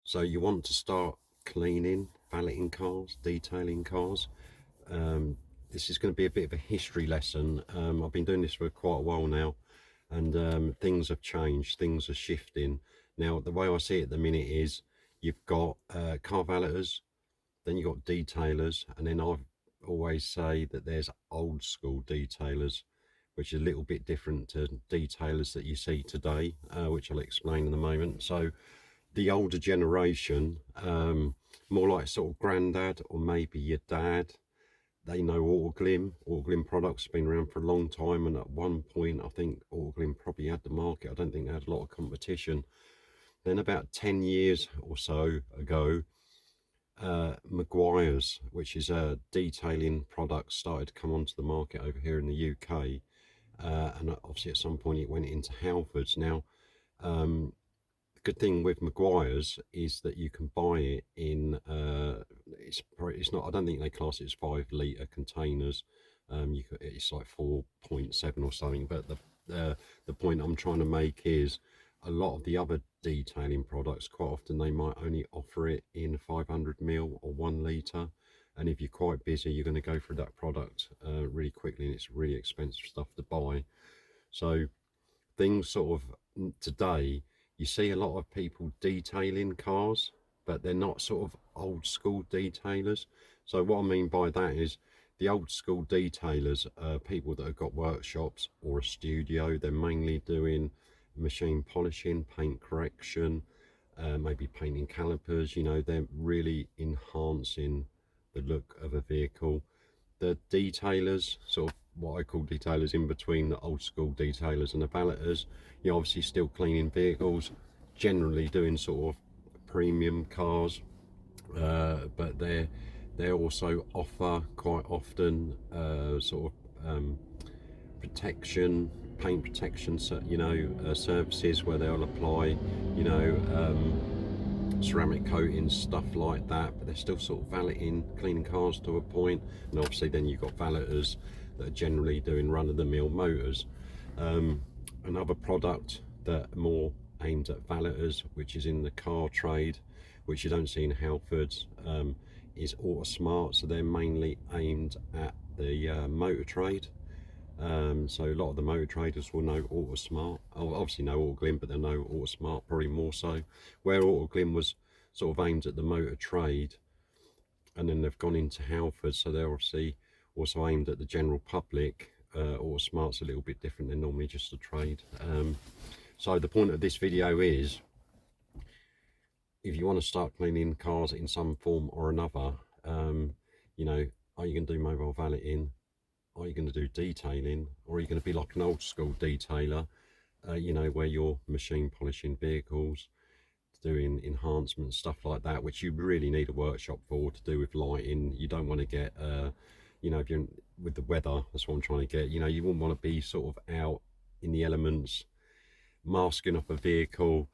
So you want to start cleaning, valeting cars, detailing cars. Um, this is going to be a bit of a history lesson. I've been doing this for quite a while now, and things have changed, things are shifting. Now, the way I see it at the minute is you've got car valeters, then you've got detailers, and then I always say that there's old school detailers, which is a little bit different to detailers that you see today, which I'll explain in a moment. So the older generation, more like sort of granddad or maybe your dad, they know Autoglim. Autoglim products have been around for a long time, and at one point I think Autoglim probably had the market. I don't think they had a lot of competition. Then about 10 years or so ago, Maguire's, which is a detailing product, started to come onto the market over here in the UK, and obviously at some point it went into Halfords. Now, um, the good thing with Maguire's is that you can buy it in it's not, I don't think they class it as 5 litre containers. It's like 4.7 or something. But the point I'm trying to make is a lot of the other detailing products, quite often they might only offer it in 500 ml or 1 litre. And if you're quite busy, you're going to go through that product really quickly, and it's really expensive stuff to buy. So things sort of today, you see a lot of people detailing cars, but they're not sort of old school detailers. So what I mean by that is the old school detailers are people that have got workshops or a studio. They're mainly doing machine polishing, paint correction, maybe painting calipers. They're really enhancing the look of a vehicle. The detailers, sort of what I call detailers in between the old school detailers and the valeters, you're obviously still cleaning vehicles, generally doing sort of premium cars, but they also offer quite often sort of protection, paint protection, services where they'll apply, you know, ceramic coatings, stuff like that. But they're still sort of valeting, cleaning cars to a point. And obviously, then you've got valeters that are generally doing run-of-the-mill motors. Another product that more aimed at valeters, which is in the car trade, which you don't see in Halfords, is Autosmart. So they're mainly aimed at the motor trade. So a lot of the motor traders will know Autosmart. Obviously know Autoglim, but they'll know Autosmart probably more so. Where Autoglim was sort of aimed at the motor trade, and then they've gone into Halford, so they're obviously also aimed at the general public. Autosmart's a little bit different than normally just a trade. So the point of this video is, if you want to start cleaning cars in some form or another, you know, are you going to do mobile valeting? Are you going to do detailing, or are you going to be like an old school detailer, where you're machine polishing vehicles, doing enhancements, stuff like that, which you really need a workshop for, to do with lighting. You don't want to get, if you're with the weather, that's what I'm trying to get. You wouldn't want to be sort of out in the elements, masking up a vehicle,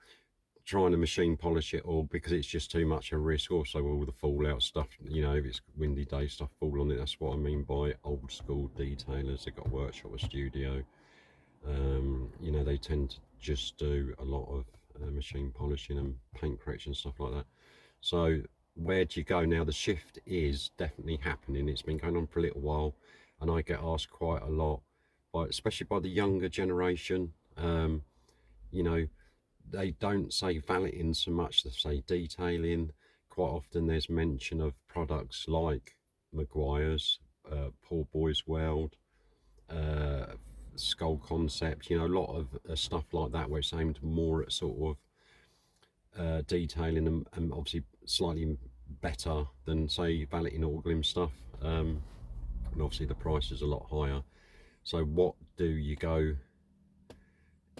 trying to machine polish it all, because it's just too much a risk. Also, all the fallout stuff, if it's windy day, stuff fall on it. That's what I mean by old school detailers. They've got a workshop, a studio. They tend to just do a lot of machine polishing and paint correction, stuff like that. So where do you go now? The shift is definitely happening. It's been going on for a little while, and I get asked quite a lot, especially by the younger generation. You know, they don't say valeting so much, they say detailing. Quite often there's mention of products like Maguire's, Poor Boys World, uh, Skull Concept, a lot of stuff like that, where it's aimed more at sort of detailing, and obviously slightly better than, say, valeting or glim stuff. And obviously the price is a lot higher. So what do you go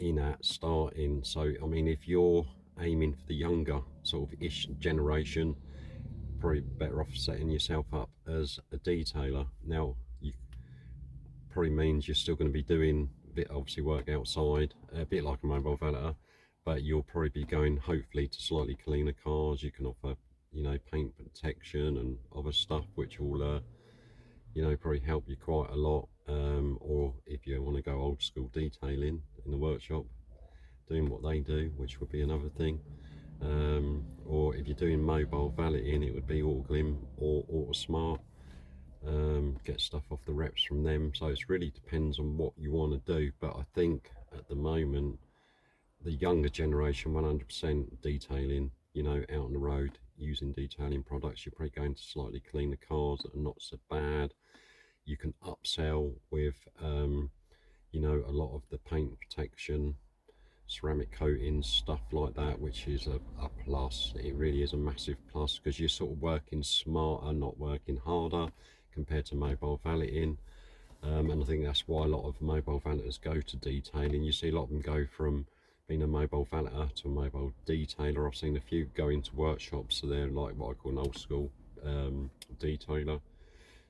in at starting? So I mean, if you're aiming for the younger sort of ish generation, probably better off setting yourself up as a detailer. Now, you probably means you're still going to be doing a bit, obviously, work outside, a bit like a mobile valeter, but you'll probably be going hopefully to slightly cleaner cars. You can offer, paint protection and other stuff, which will probably help you quite a lot. Or if you want to go old school detailing in the workshop, doing what they do, which would be another thing. Or if you're doing mobile valeting, it would be Autoglim or Autosmart. Get stuff off the reps from them. So it really depends on what you want to do. But I think at the moment, the younger generation, 100% detailing, out on the road using detailing products. You're probably going to slightly cleaner cars that are not so bad. You can upsell with, a lot of the paint protection, ceramic coatings, stuff like that, which is a plus. It really is a massive plus because you're sort of working smarter, not working harder compared to mobile valeting. And I think that's why a lot of mobile valeters go to detailing. You see a lot of them go from being a mobile valeter to a mobile detailer. I've seen a few go into workshops, so they're like what I call an old school detailer.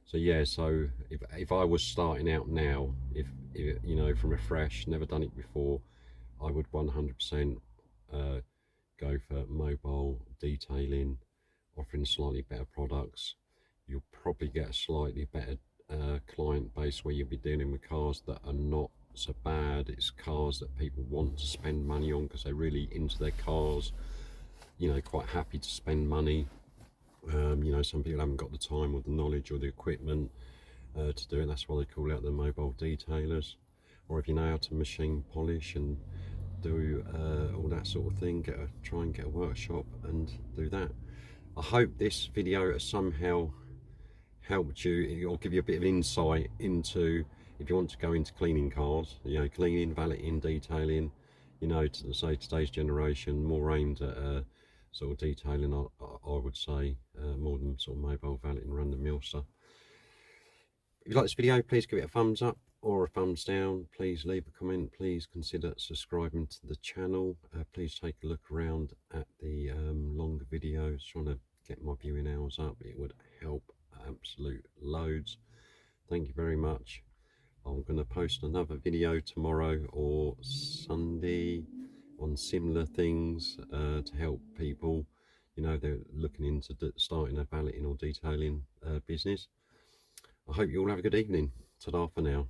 So yeah, so if I was starting out now, if from a fresh, never done it before, I would 100% go for mobile detailing, offering slightly better products. You'll probably get a slightly better client base where you'll be dealing with cars that are not so bad. It's cars that people want to spend money on because they're really into their cars, quite happy to spend money. Some people haven't got the time or the knowledge or the equipment to do it. That's why they call out the mobile detailers. Or if you know how to machine polish and do all that sort of thing, try and get a workshop and do that. I hope this video has somehow helped you or give you a bit of insight into if you want to go into cleaning cars, cleaning, valeting, detailing, to say today's generation more aimed at sort of detailing, I would say, more than sort of mobile valeting, run the mill stuff. If you like this video, please give it a thumbs up or a thumbs down. Please leave a comment. Please consider subscribing to the channel. Please take a look around at the longer videos, trying to get my viewing hours up. It would help absolute loads. Thank you very much. I'm going to post another video tomorrow or Sunday on similar things to help people, they're looking into starting a valeting or detailing business. I hope you all have a good evening. Ta-da for now.